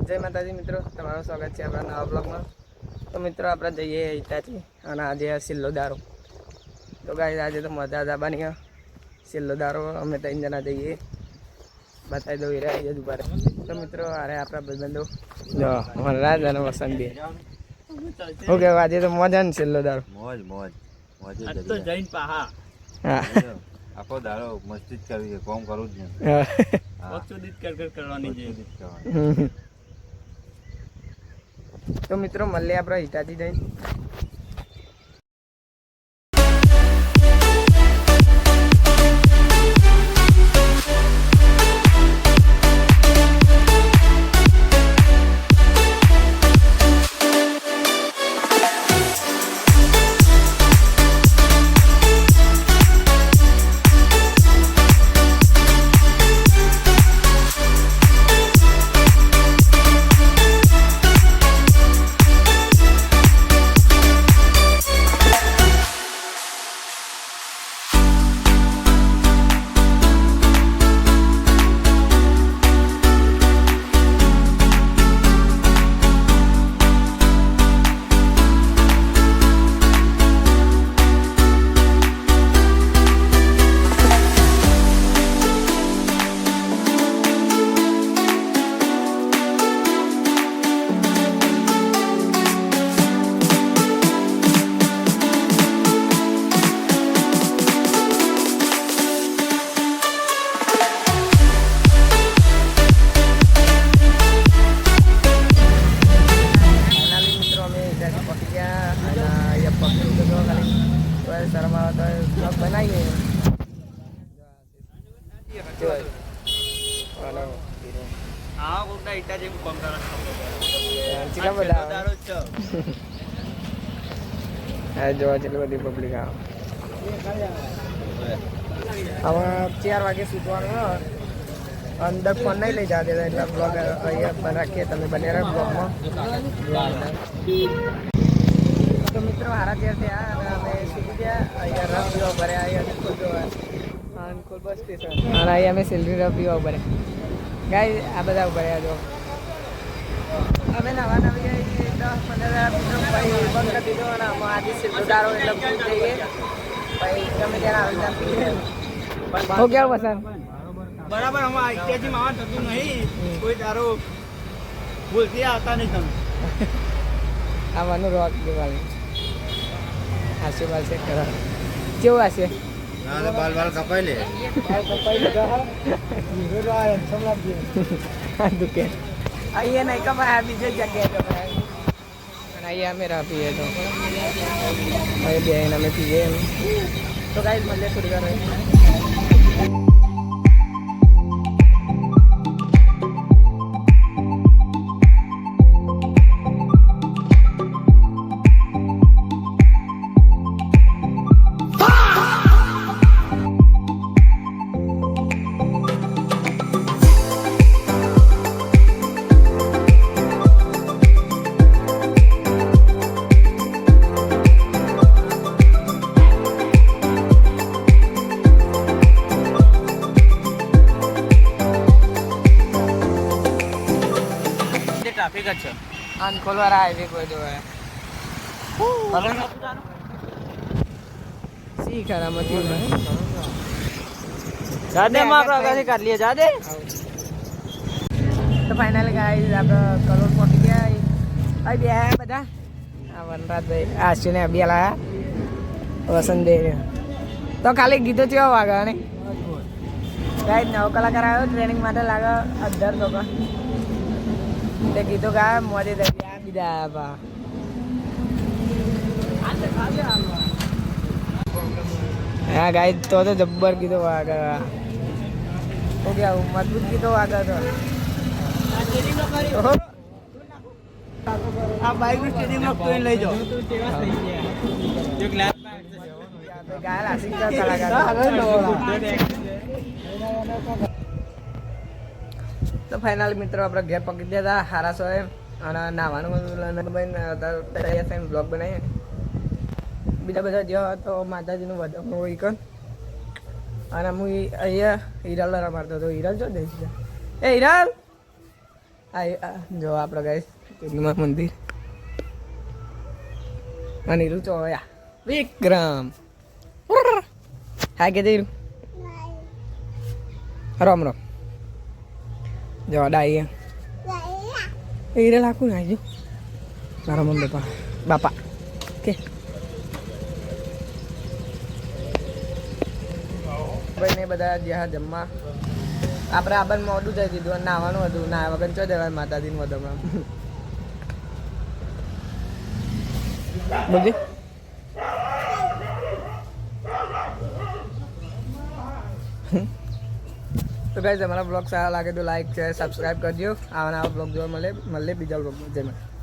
જય માતાજી મિત્રો, તમારું સ્વાગત છે આપણા નવા બ્લોગમાં. તો મિત્રો આપણે જઈએ હિતાચી અને આજે છેલ્લો દારો. તો ગાઈસ આજે તો મજા જવાની છેલ્લો દારો અમે 3 જણા જઈએ. બતાવી દઉં રહ્યા જ ઉપર. તો મિત્રો અરે આપણા ભાઈબંધો જો વનરાજ અને વસંતભાઈ. શું કહેવાય આજે તો મજા ને છેલ્લો દારો. મોજ મોજ મોજ તો જઈને પાહા હા આખો દાડો મસ્તી જ કરવી છે, કોમ કરવું જ નહીં. વખત કર કરવાની છે. તો મિત્રો મળીએ આપણે હિતાચી જઈને. જોવા જેટલી બધી પબ્લિક આવે. હવે 4 વાગે છૂટવાનું. અંદર ફોન નહીં લઈ જવા દેતા એટલે બ્લોગ અહીંયા રાખીએ. તમે બને રહો બ્લોગમાં. તો મિત્રો હારા ત્યાં થયા અને અમે શીખી ગયા. અહીંયા રફ પીવા ભર્યા. અહીંયા અંકુલ બસ સ્ટેશન અને અહીંયા અમે સેલરી રફ પીવા ભર્યા. ગાય આ બધા ભર્યા જો અમે નવા નવી 10-15 મિત્રો ભાઈ બંધ કરી દીધો અને આજે સિદ્ધારો એટલે ભૂલ જઈએ ભાઈ ગમે ત્યારે આવી જતી હો ગયા પસંદ બરાબર અમારા આઈટીઆઈ માં થતું નહીં. કોઈ તારો ભૂલથી આવતા નહીં તમે આવવાનું રોક દેવાનું. હાસ્ય બાલ ચેક કરો કેવું હશે. બાલ બાલ કપાઈ લે દુકે અહીંયા નહીં કમાયા બીજી જગ્યાએ કમાયા. અને અહીંયા અમે પીએ તો હવે બેન અમે પીએ એમ. તો ગાઈસ મળીએ થોડી વાર. ટ્રાફિક જ છે. અંકોલ વાળા હાઈવે કોઈ દો સી કરામતી જાદે માં આપણે આગળથી કાઢ લઈએ. જાદે તો ફાઇનલ ગાઈસ આપણે કલોલ પહોંચી ગયા. અહીં બે આયા બધા. આ વનરાજભાઈ આશુને બે લાયા વસંતભાઈ. તો ખાલી ગીતો કેવા વાગે ને ગાઈસ 9 કલાકાર આવ્યો ટ્રેનિંગ માટે લાગે 18 લોકો. તે ગીતો ગાય મોજે દરિયા બીજા બા હા ગાઈસ તો જબ્બર ગીતો વાગે. તો ગયા મજબૂત ગીતો વાગે તો આ બાઈક નું સ્ટેડિયમ માં લઈ જાઓ. ગાય આશિક કલાકાર. તો ફાઇનલ મિત્રો આપણે ઘેર પકડી દીધા હારા સો એમ અને નાવાનું તૈયાર થઈને બ્લોગ બનાવીએ. બીજા બધા જો તો માતાજીનું વધારનું હોય કન અને હું અહીંયા હિરાલ રમાડતો હતો. હિરાલ જો દઈશ એ હિરાલ જો આપણો ગાઈસ ચુગમાં મંદિર અનિરુ ચોયા વિક્રમ હા કે જઈ રામ રામ જો ડાઈ એ લાખું ને આવજો મારા મમ્મી બાપા કે ભાઈ ને બધા જ્યાં જમવા આપણે આ બંધ મોડું થઈ દીધું અને નાવાનું હતું ના વગર ચો દેવાય માતાજીનું વધમાં બોલજે તો ગાઈસ તમારા બ્લોગ સારા લાગે તો લાઈક શેર સબસ્ક્રાઈબ કરજો આવા નવા બ્લોગ જોવા મળે બીજા બ્લોગમાં જય માતા